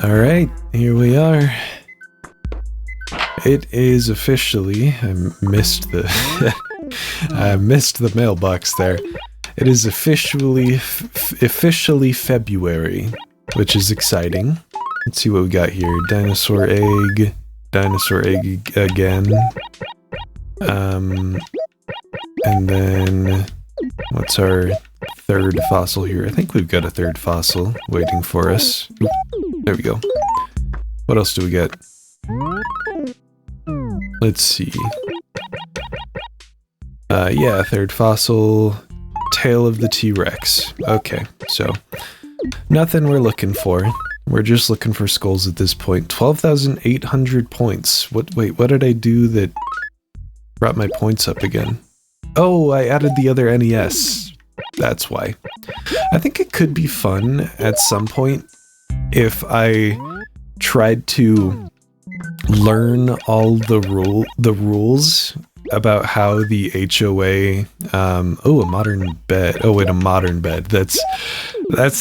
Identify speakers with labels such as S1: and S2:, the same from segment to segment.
S1: Alright, here we are. It is officially, I missed the I missed the mailbox there. It is officially February, which is exciting. Let's see what we got here. Dinosaur egg again. And then what's our third fossil here? I think we've got a third fossil waiting for us. Oop, there we go. What else do we get? Let's see. Yeah, third fossil. Tail of the T-Rex. Okay, so nothing we're looking for. We're just looking for skulls at this point. 12,800 points. Wait, what did I do that brought my points up again? Oh, I added the other NES. That's why. I think it could be fun at some point if I tried to learn all the rules about how the HOA, oh, a modern bed. Oh, wait, a modern bed. That's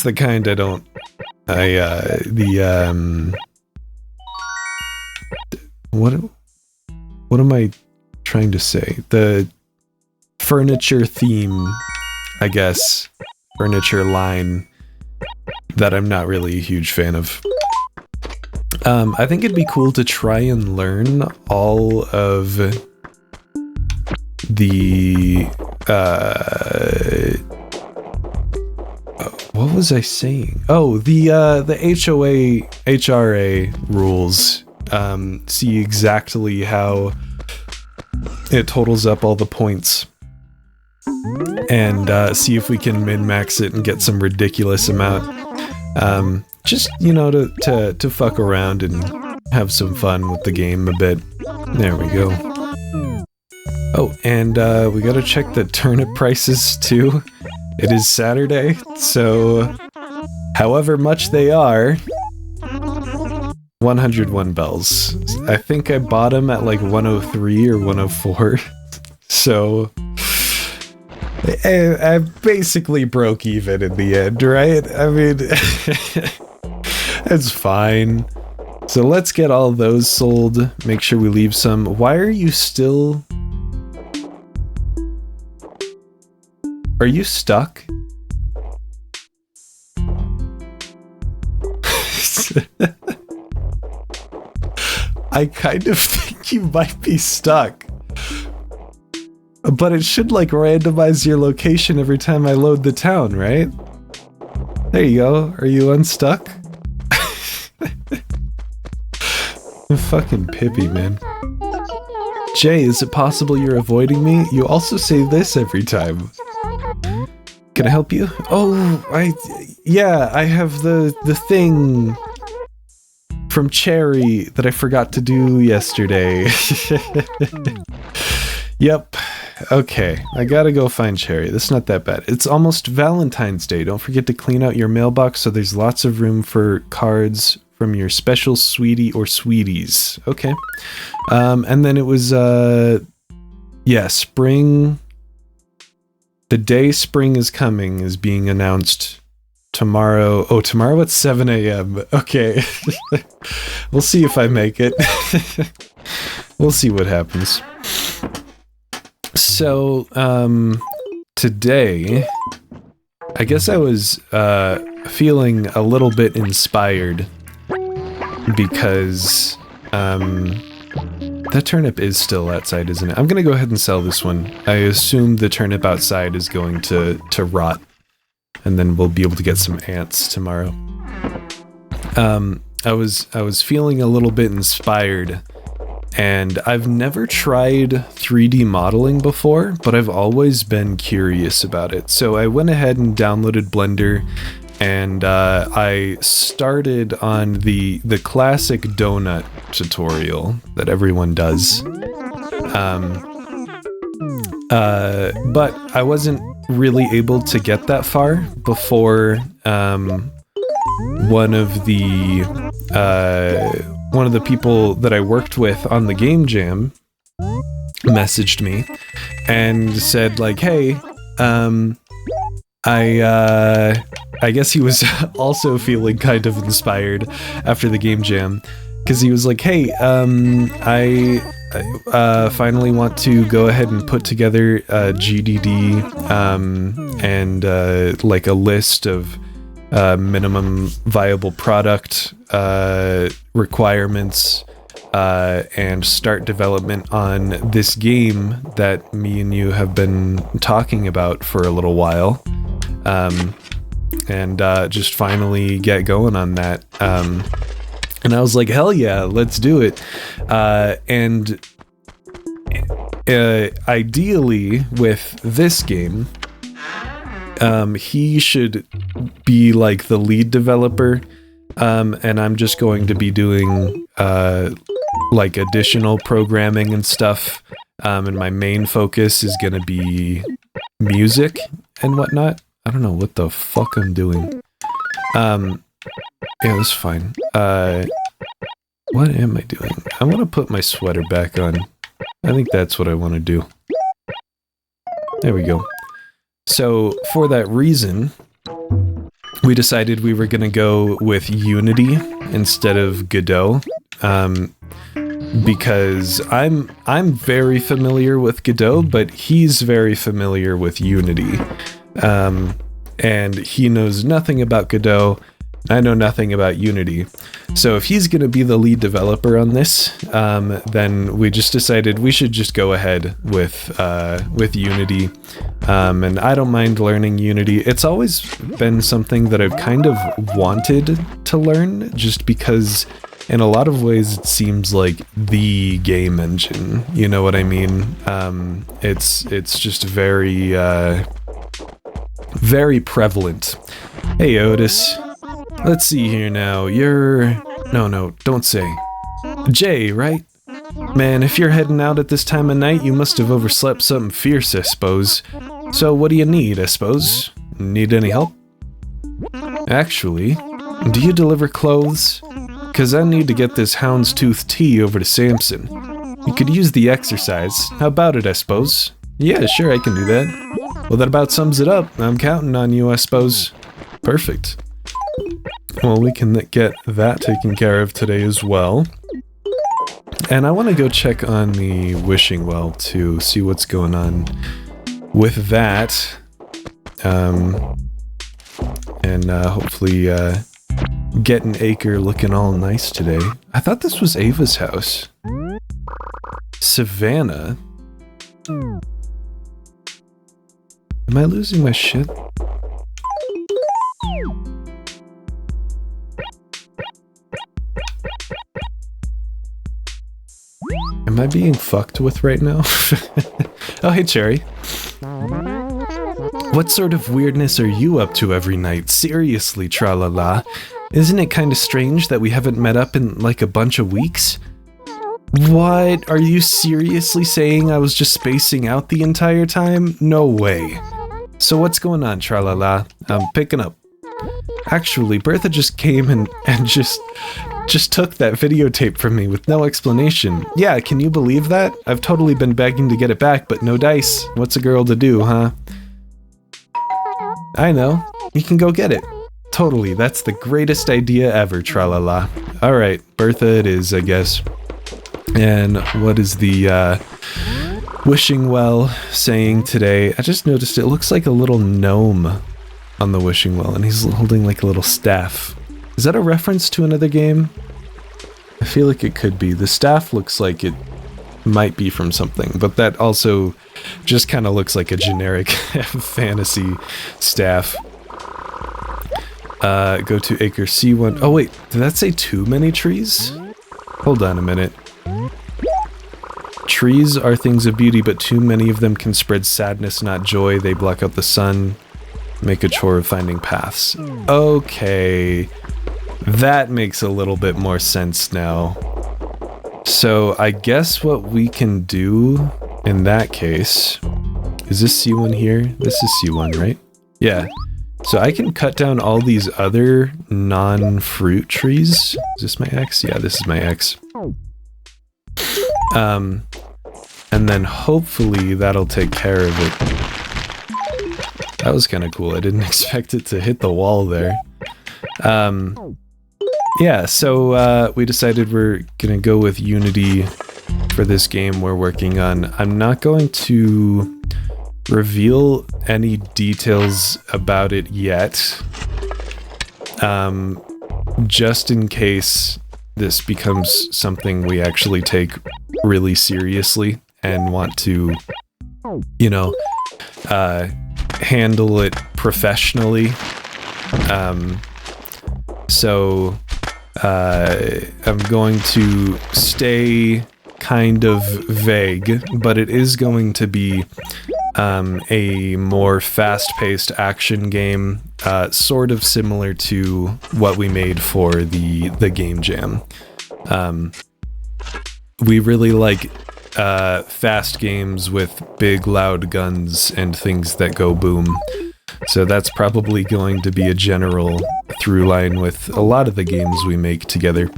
S1: the kind I don't, what am I trying to say? The furniture theme, I guess, furniture line that I'm not really a huge fan of. I think it'd be cool to try and learn all of the, what was I saying? Oh, the HOA, HRA rules, see exactly how it totals up all the points, and, see if we can min-max it and get some ridiculous amount, just, you know, to fuck around and have some fun with the game a bit. There we go. Oh, and we gotta check the turnip prices too. It is Saturday, so however much they are, 101 bells. I think I bought them at like 103 or 104, so I basically broke even in the end, right? I mean, it's fine. So let's get all those sold, make sure we leave some. Why are you still... Are you stuck? I kind of think you might be stuck. But it should like randomize your location every time I load the town, right? There you go. Are you unstuck? Fucking Pippi, man. Jay, is it possible you're avoiding me? You also say this every time. Can I help you? Oh, yeah, I have the thing from Cherry that I forgot to do yesterday. Yep. Okay, I gotta go find Cherry. That's not that bad. It's almost Valentine's Day. Don't forget to clean out your mailbox so there's lots of room for cards from your special sweetie or sweeties. Okay. And then it was, yeah, spring... The day spring is coming is being announced tomorrow. Oh, tomorrow at 7 a.m. Okay. We'll see if I make it. We'll see what happens. So, today, I guess I was, feeling a little bit inspired because, that turnip is still outside, isn't it? I'm gonna go ahead and sell this one. I assume the turnip outside is going to rot, and then we'll be able to get some ants tomorrow. I was feeling a little bit inspired, and I've never tried 3D modeling before, but I've always been curious about it. So I went ahead and downloaded Blender, and I started on the classic donut tutorial that everyone does. But I wasn't really able to get that far before one of the people that I worked with on the game jam messaged me and said like, hey, I I guess he was also feeling kind of inspired after the game jam, because he was like, hey, I finally want to go ahead and put together a GDD and like a list of minimum viable product requirements and start development on this game that me and you have been talking about for a little while, and just finally get going on that. And I was like, hell yeah, let's do it. And ideally with this game, he should be like the lead developer, and I'm just going to be doing like additional programming and stuff, and my main focus is gonna be music and whatnot. I don't know what the fuck I'm doing. Yeah, that's fine. What am I doing? I want to put my sweater back on. I think that's what I want to do. There we go. So, for that reason, we decided we were going to go with Unity instead of Godot. Because I'm very familiar with Godot, but he's very familiar with Unity. And he knows nothing about Godot. I know nothing about Unity. So if he's going to be the lead developer on this, then we just decided we should just go ahead with Unity. And I don't mind learning Unity. It's always been something that I've kind of wanted to learn, just because in a lot of ways it seems like the game engine. You know what I mean? It's just very, very prevalent. Hey, Otis. Let's see here now, you're... No, don't say. Jay, right? Man, if you're heading out at this time of night, you must have overslept something fierce, I suppose. So what do you need, I suppose? Need any help? Actually, do you deliver clothes? 'Cause I need to get this houndstooth tea over to Samson. You could use the exercise. How about it, I suppose? Yeah, sure, I can do that. Well, that about sums it up. I'm counting on you, I suppose. Perfect. Well, we can get that taken care of today as well. And I want to go check on the wishing well to see what's going on with that. And hopefully get an acre looking all nice today. I thought this was Ava's house. Savannah? Am I losing my shit? Am I being fucked with right now? Oh, hey, Cherry. What sort of weirdness are you up to every night? Seriously, tra-la-la. Isn't it kinda strange that we haven't met up in like a bunch of weeks? What? Are you seriously saying I was just spacing out the entire time? No way. So what's going on, tra-la-la? I'm picking up. Actually, Bertha just came and just took that videotape from me with no explanation. Yeah, can you believe that? I've totally been begging to get it back, but no dice. What's a girl to do, huh? I know. You can go get it. Totally, that's the greatest idea ever, tra-la-la. Alright, Bertha it is, I guess. And what is the, wishing well saying today? I just noticed it looks like a little gnome on the wishing well, and he's holding like a little staff. Is that a reference to another game? I feel like it could be. The staff looks like it might be from something, but that also just kind of looks like a generic fantasy staff. Go to acre C1. Oh wait, did that say too many trees? Hold on a minute. Trees are things of beauty, but too many of them can spread sadness, not joy. They block out the sun. Make a chore of finding paths. Okay. That makes a little bit more sense now. So I guess what we can do in that case... Is this C1 here? This is C1, right? Yeah. So I can cut down all these other non-fruit trees. Is this my X? Yeah, this is my X. And then hopefully that'll take care of it. That was kind of cool. I didn't expect it to hit the wall there. Yeah, so we decided we're gonna go with Unity for this game we're working on. I'm not going to reveal any details about it yet, just in case this becomes something we actually take really seriously and want to, you know, handle it professionally. So I'm going to stay kind of vague, but it is going to be a more fast-paced action game, sort of similar to what we made for the Game Jam. We really like fast games with big, loud guns and things that go boom. So that's probably going to be a general through line with a lot of the games we make together.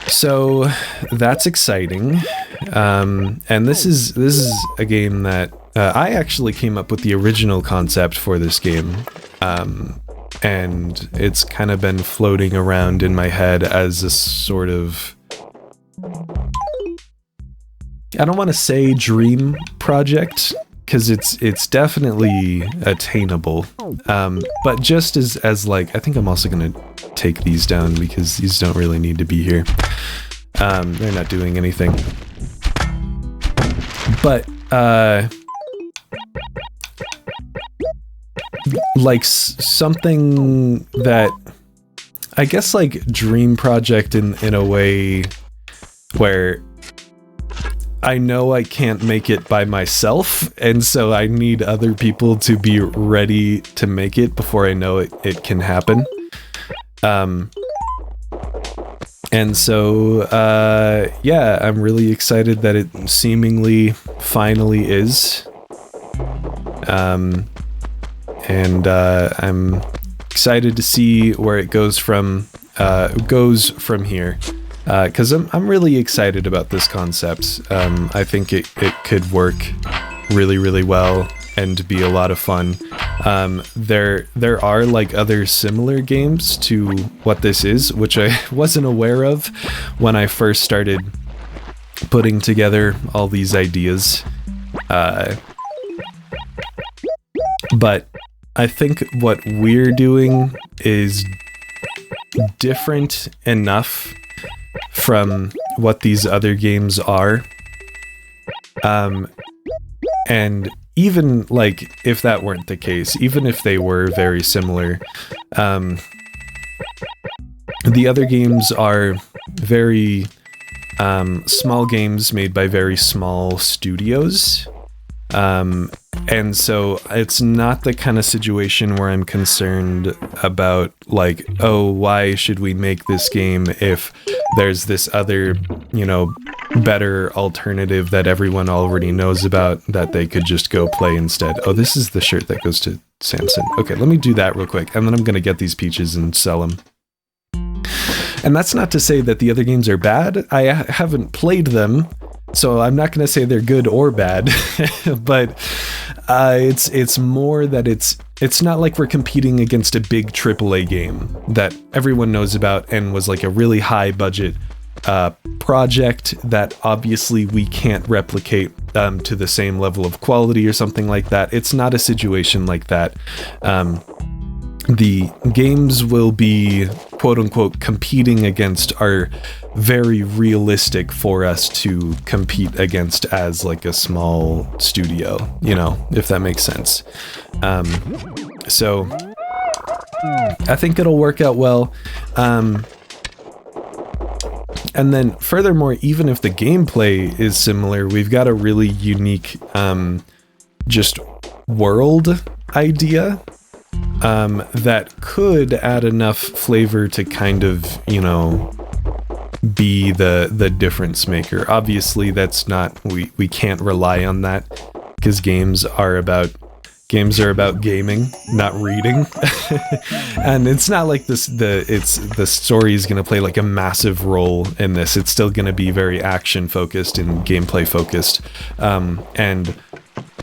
S1: So that's exciting. And this is a game that I actually came up with the original concept for this game. And it's kind of been floating around in my head as a sort of, I don't want to say dream project, because it's definitely attainable. But just as like, I think I'm also going to take these down because these don't really need to be here. They're not doing anything. But, like something that, I guess like dream project in a way where I know I can't make it by myself, and so I need other people to be ready to make it before I know it can happen. And so, yeah, I'm really excited that it seemingly finally is. And I'm excited to see where it goes from here. Because I'm really excited about this concept. I think it could work really, really well and be a lot of fun. There are like other similar games to what this is, which I wasn't aware of when I first started putting together all these ideas. But I think what we're doing is different enough from what these other games are. And even like if that weren't the case, even if they were very similar, the other games are very small games made by very small studios. And so it's not the kind of situation where I'm concerned about like, oh, why should we make this game if there's this other, you know, better alternative that everyone already knows about that they could just go play instead. Oh, this is the shirt that goes to Samson. Okay, let me do that real quick, and then I'm going to get these peaches and sell them. And that's not to say that the other games are bad. I haven't played them, so I'm not going to say they're good or bad. But it's more that it's not like we're competing against a big AAA game that everyone knows about and was like a really high budget project that obviously we can't replicate to the same level of quality or something like that. It's not a situation like that. The games will be quote unquote competing against are very realistic for us to compete against as like a small studio, you know, if that makes sense. So I think it'll work out well. And then furthermore, even if the gameplay is similar, we've got a really unique just world idea that could add enough flavor to kind of, you know, be the difference maker. Obviously, that's not, we can't rely on that because games are about gaming, not reading. And it's not like the story is going to play like a massive role in this. It's still going to be very action focused and gameplay focused. And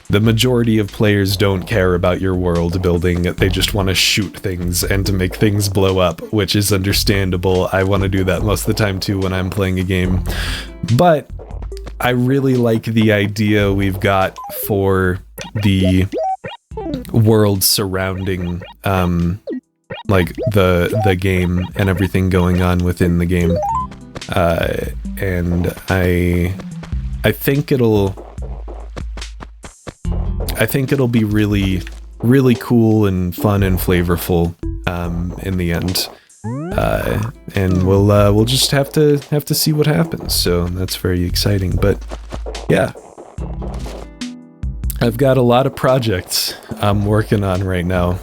S1: the majority of players don't care about your world building. They just want to shoot things and to make things blow up, which is understandable. I want to do that most of the time too when I'm playing a game. But I really like the idea we've got for the world surrounding like the game and everything going on within the game. And I think it'll be really, really cool and fun and flavorful in the end. And we'll just have to see what happens. So that's very exciting. But yeah, I've got a lot of projects I'm working on right now.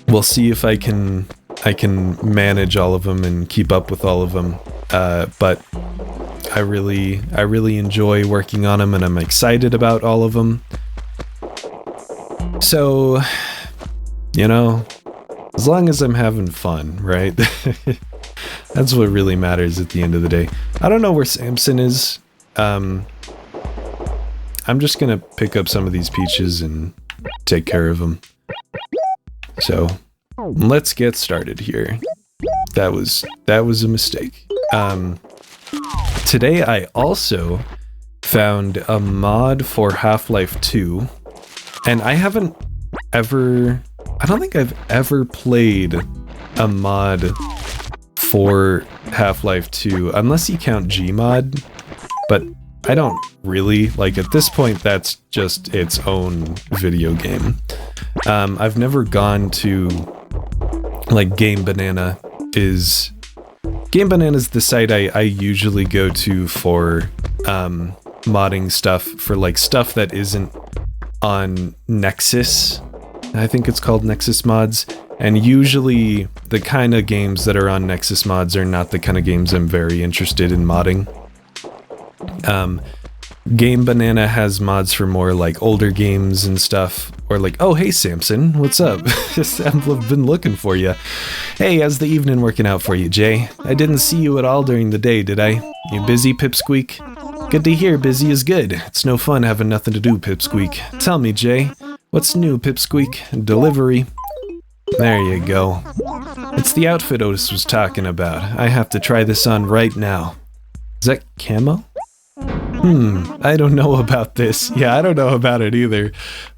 S1: We'll see if I can manage all of them and keep up with all of them. But I really enjoy working on them, and I'm excited about all of them. So, you know, as long as I'm having fun, right? That's what really matters at the end of the day. I don't know where Samson is. I'm just gonna pick up some of these peaches and take care of them. So, let's get started here. That was a mistake. Today I also found a mod for Half-Life 2, and I don't think I've ever played a mod for Half-Life 2, unless you count Gmod, but I don't really. Like, at this point, that's just its own video game. I've never gone to, like, Game Banana is the site I usually go to for modding stuff, for like stuff that isn't on Nexus. I think it's called Nexus Mods, and usually the kind of games that are on Nexus Mods are not the kind of games I'm very interested in modding. Game Banana has mods for more like older games and stuff, or like, oh hey Samson, what's up? I've been looking for you. Hey, how's the evening working out for you, Jay? I didn't see you at all during the day, did I? You busy, Pipsqueak? Good to hear, busy is good. It's no fun having nothing to do, Pipsqueak. Tell me, Jay, what's new, Pipsqueak? Delivery? There you go. It's the outfit Otis was talking about. I have to try this on right now. Is that camo? I don't know about this. Yeah, I don't know about it either.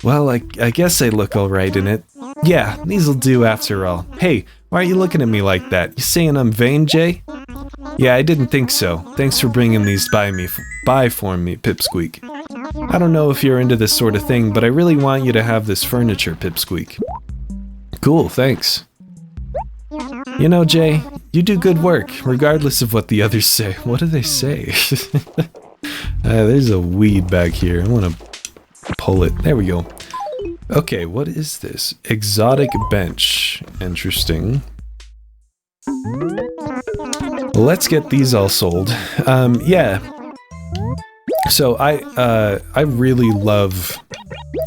S1: Well, I guess I look alright in it. Yeah, these'll do after all. Hey, why are you looking at me like that? You saying I'm vain, Jay? Yeah, I didn't think so. Thanks for bringing these by for me, Pipsqueak. I don't know if you're into this sort of thing, but I really want you to have this furniture, Pipsqueak. Cool, thanks. You know, Jay, you do good work, regardless of what the others say. What do they say? There's a weed back here. I want to pull it. There we go. Okay, what is this? Exotic bench. Interesting. Let's get these all sold. Yeah. So I really love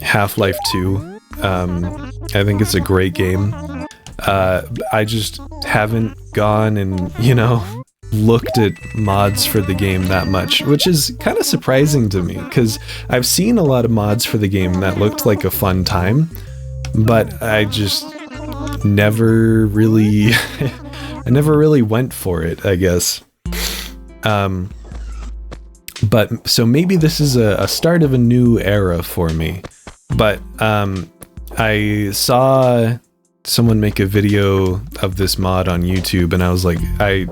S1: Half-Life 2. I think it's a great game. I just haven't gone and, you know, looked at mods for the game that much, which is kind of surprising to me, because I've seen a lot of mods for the game that looked like a fun time, but I just never really I never really went for it, I guess. But so maybe this is a start of a new era for me. But I saw someone make a video of this mod on YouTube, and I was like, I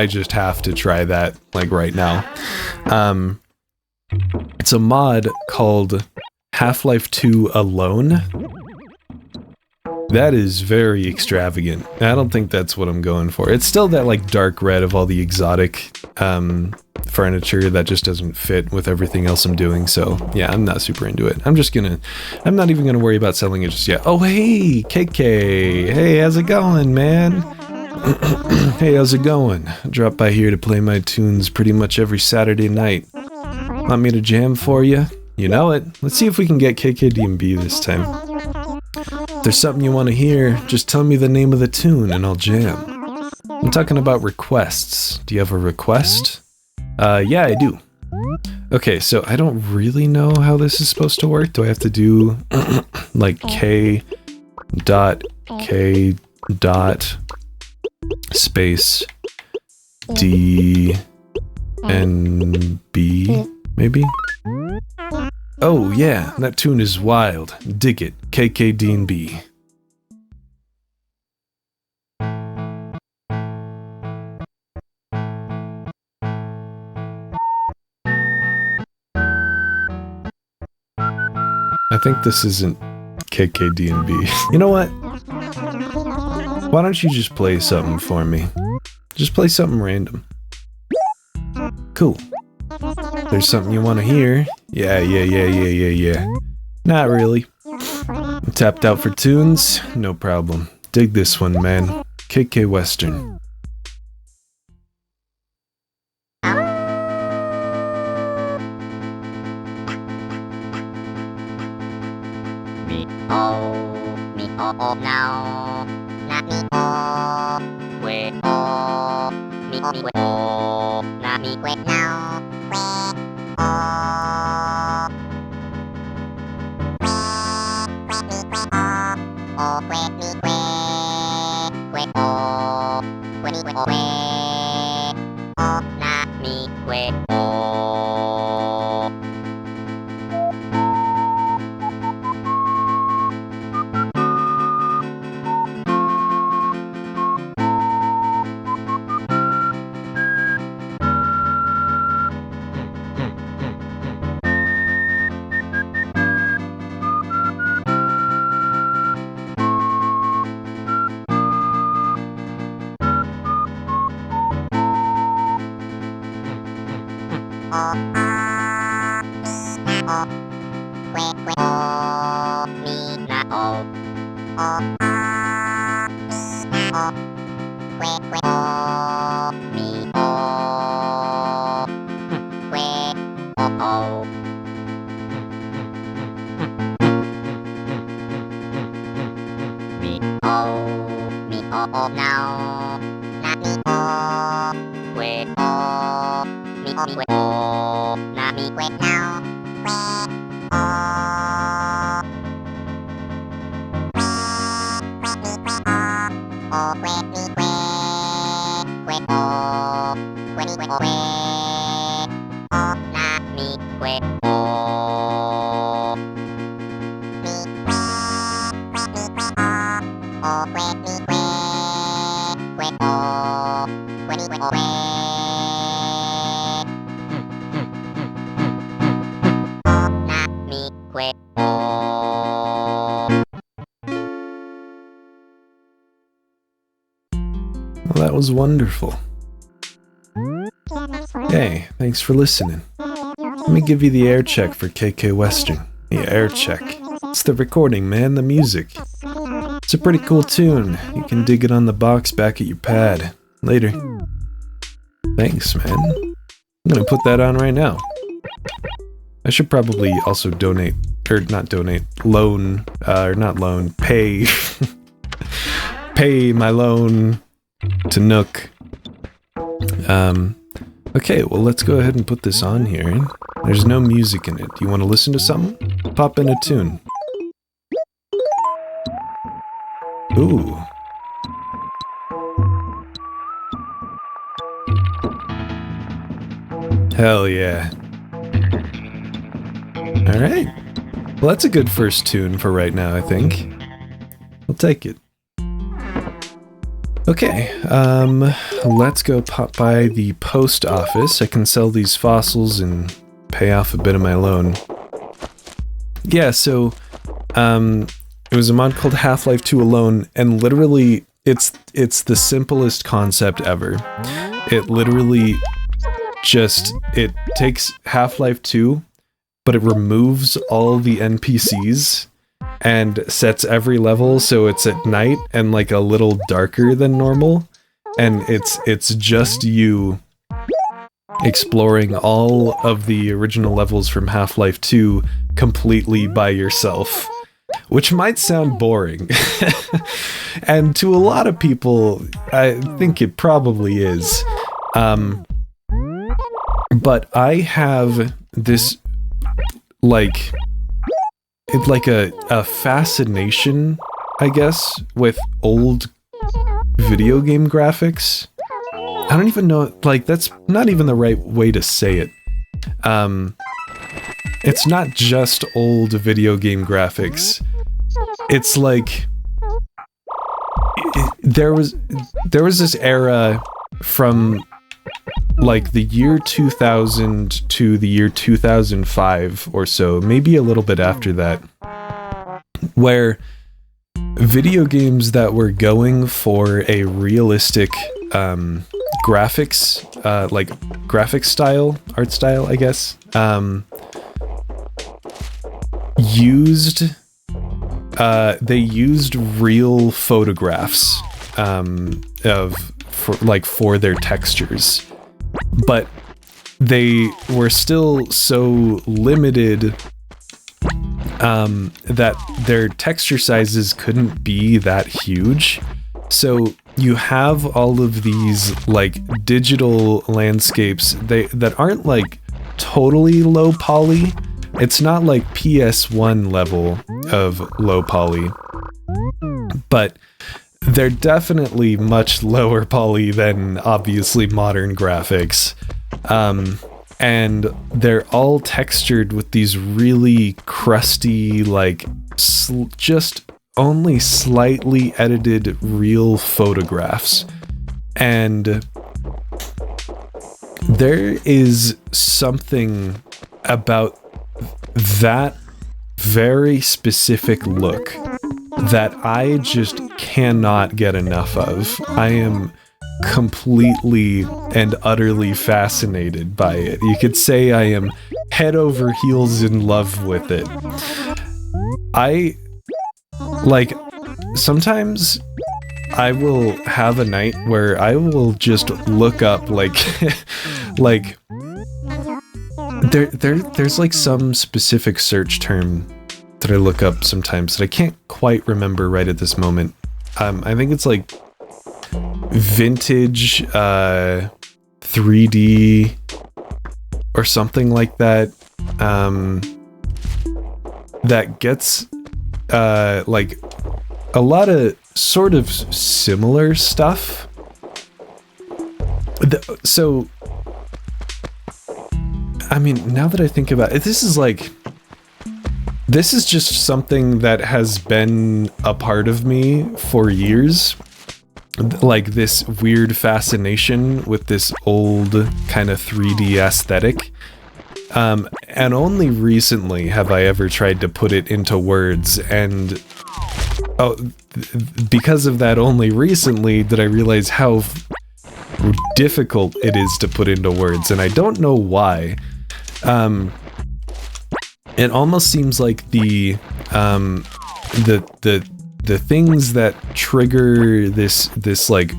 S1: just have to try that, like, right now. It's a mod called Half-Life 2 Alone. That is very extravagant. I don't think that's what I'm going for. It's still that, like, dark red of all the exotic furniture that just doesn't fit with everything else I'm doing, so yeah, I'm not super into it. I'm not even gonna worry about selling it just yet. Oh, hey, KK! Hey, how's it going, man? Hey, how's it going? I drop by here to play my tunes pretty much every Saturday night. Want me to jam for you? You know it. Let's see if we can get KKDMB this time. If there's something you want to hear, just tell me the name of the tune and I'll jam. I'm talking about requests. Do you have a request? Yeah, I do. Okay, so I don't really know how this is supposed to work. Do I have to do like K dot space D and B, maybe? Oh yeah, that tune is wild. Dig it. KKD and B. I think this isn't KKD and B. You know what? Why don't you just play something for me? Just play something random. Cool. There's something you want to hear? Yeah. Not really. I'm tapped out for tunes? No problem. Dig this one, man. KK Western.
S2: Now, not me, we, me, not me, wait now,
S1: Well, that was wonderful. Hey, thanks for listening. Let me give you the air check for KK Western. The air check. It's the recording, man, the music. It's a pretty cool tune. You can dig it on the box back at your pad. Later. Thanks, man. I'm gonna put that on right now. I should probably also donate, or not donate, loan, or not loan, pay. Pay my loan to Nook. Okay, well, let's go ahead and put this on here. There's no music in it. Do you want to listen to something? Pop in a tune. Ooh. Hell yeah. Alright. Well, that's a good first tune for right now, I think. I'll take it. Okay, let's go pop by the post office. I can sell these fossils and pay off a bit of my loan. Yeah, so, it was a mod called Half-Life 2 Alone, and literally, it's the simplest concept ever. It literally just, it takes Half-Life 2, but it removes all the NPCs, and sets every level so it's at night and like a little darker than normal, and it's just you exploring all of the original levels from Half-Life 2 completely by yourself, which might sound boring. And to a lot of people, I think it probably is. But I have this like it's like a fascination, I guess, with old video game graphics. I don't even know, like, that's not even the right way to say it. It's not just old video game graphics. It's like there was this era from like the year 2000 to the year 2005 or so, maybe a little bit after that, where video games that were going for a realistic graphics, like graphic style, art style, I guess, they used real photographs for their textures, but they were still so limited that their texture sizes couldn't be that huge. So you have all of these like digital landscapes that aren't like totally low poly. It's not like PS1 level of low poly, but they're definitely much lower poly than obviously modern graphics. And they're all textured with these really crusty, like just only slightly edited real photographs. And there is something about that very specific look that I just cannot get enough of. I am completely and utterly fascinated by it. You could say I am head over heels in love with it. I like sometimes I will have a night where I will just look up like like there's like some specific search term that I look up sometimes that I can't quite remember right at this moment. I think it's like vintage 3D or something like that, that gets like a lot of sort of similar stuff. So I mean, now that I think about it, this is just something that has been a part of me for years. Like this weird fascination with this old kind of 3D aesthetic. And only recently have I ever tried to put it into words, and because of that, only recently did I realize how difficult it is to put into words, and I don't know why. It almost seems like the things that trigger this like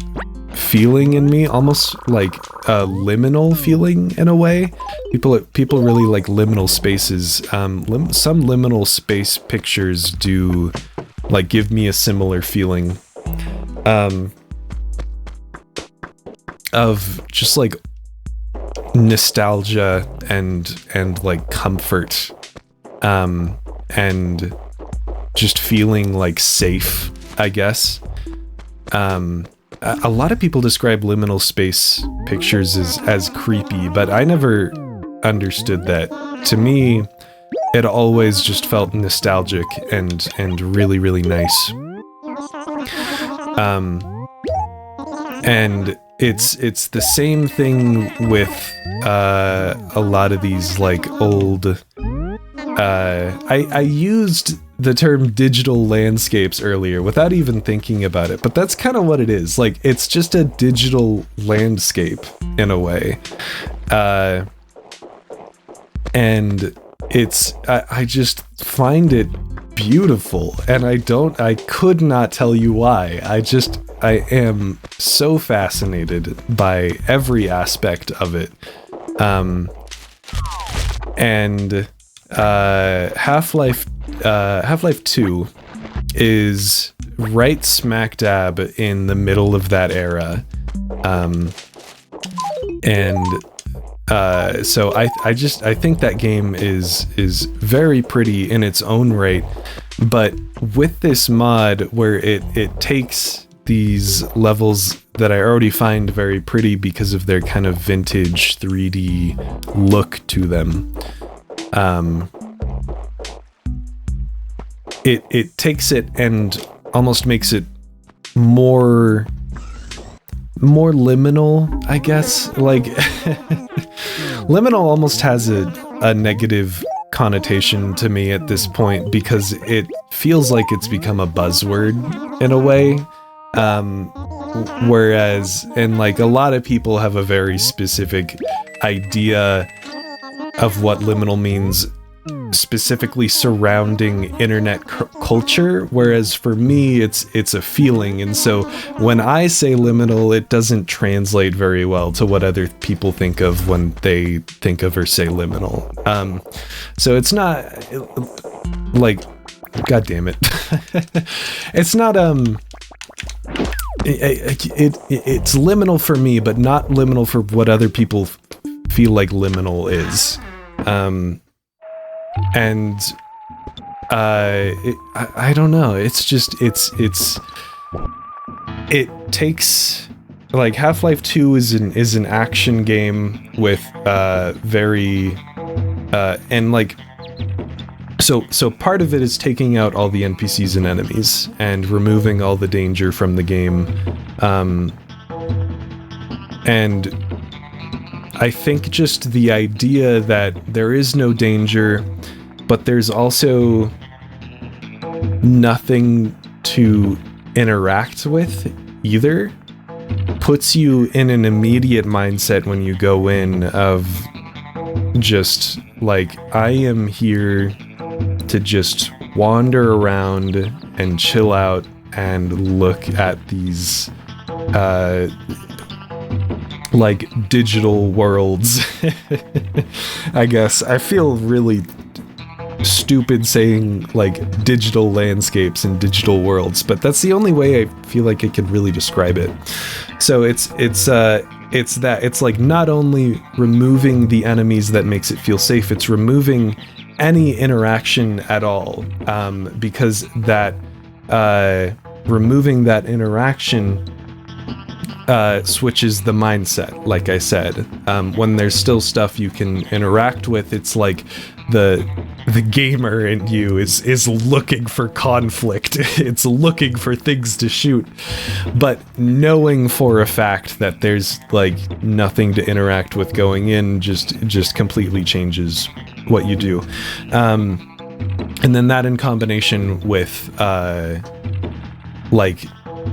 S1: feeling in me, almost like a liminal feeling in a way. People really like liminal spaces. Some liminal space pictures do like give me a similar feeling of just like nostalgia and like comfort, and just feeling like safe, I guess. A lot of people describe liminal space pictures as creepy, but I never understood that. To me, it always just felt nostalgic and really, really nice. And it's the same thing with a lot of these like old. I used the term digital landscapes earlier without even thinking about it, but that's kind of what it is. Like, it's just a digital landscape in a way. And I just find it beautiful, and I could not tell you why. I am so fascinated by every aspect of it. And Half-Life 2 is right smack dab in the middle of that era. And So I think that game is very pretty in its own right, but with this mod where it takes these levels that I already find very pretty because of their kind of vintage 3D look to them, it takes it and almost makes it more liminal, I guess. Like liminal almost has a negative connotation to me at this point because it feels like it's become a buzzword in a way. Whereas, and like a lot of people have a very specific idea of what liminal means, specifically surrounding internet culture, whereas for me it's a feeling, and so when I say liminal, it doesn't translate very well to what other people think of when they think of or say liminal. So it's not like, god damn it, it's not it's liminal for me, but not liminal for what other people feel like liminal is. And I don't know. It's just it takes, like, Half-Life 2 is an action game with very and like so part of it is taking out all the NPCs and enemies and removing all the danger from the game, and I think just the idea that there is no danger, but there's also nothing to interact with either, puts you in an immediate mindset when you go in of just like, I am here to just wander around and chill out and look at these like digital worlds. I guess I feel really stupid saying like digital landscapes and digital worlds, but that's the only way I feel like I could really describe it. So it's that it's like not only removing the enemies that makes it feel safe, it's removing any interaction at all, because that removing that interaction switches the mindset. Like I said, when there's still stuff you can interact with, it's like the gamer in you is looking for conflict. It's looking for things to shoot, but knowing for a fact that there's like nothing to interact with going in just completely changes what you do. And then that in combination with like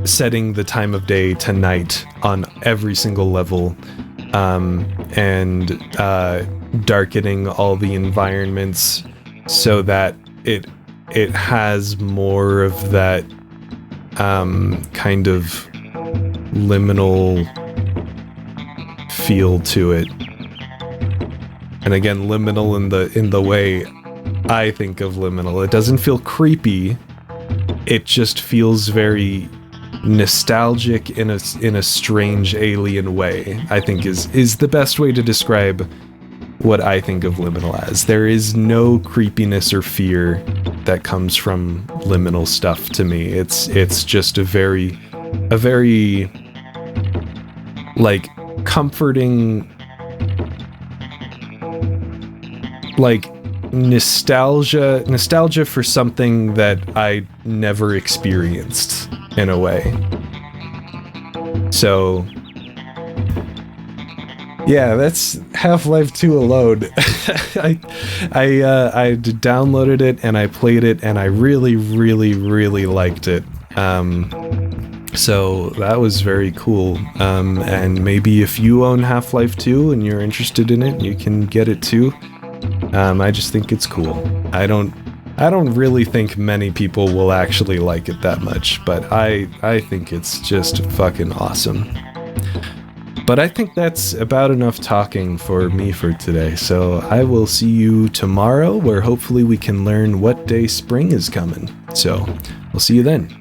S1: setting the time of day to night on every single level, and darkening all the environments so that it has more of that kind of liminal feel to it. And again, liminal in the way I think of liminal. It doesn't feel creepy. It just feels very nostalgic in a strange alien way, I think is the best way to describe what I think of liminal as. There is no creepiness or fear that comes from liminal stuff to me. It's just a very like comforting, like nostalgia for something that I never experienced in a way. So yeah, that's Half-Life 2 alone. I downloaded it and I played it and I really liked it. So that was very cool. And maybe if you own Half-Life 2 and you're interested in it, you can get it too. I just think it's cool. I don't really think many people will actually like it that much, but I think it's just fucking awesome. But I think that's about enough talking for me for today, so I will see you tomorrow, where hopefully we can learn what day spring is coming. So, we'll see you then.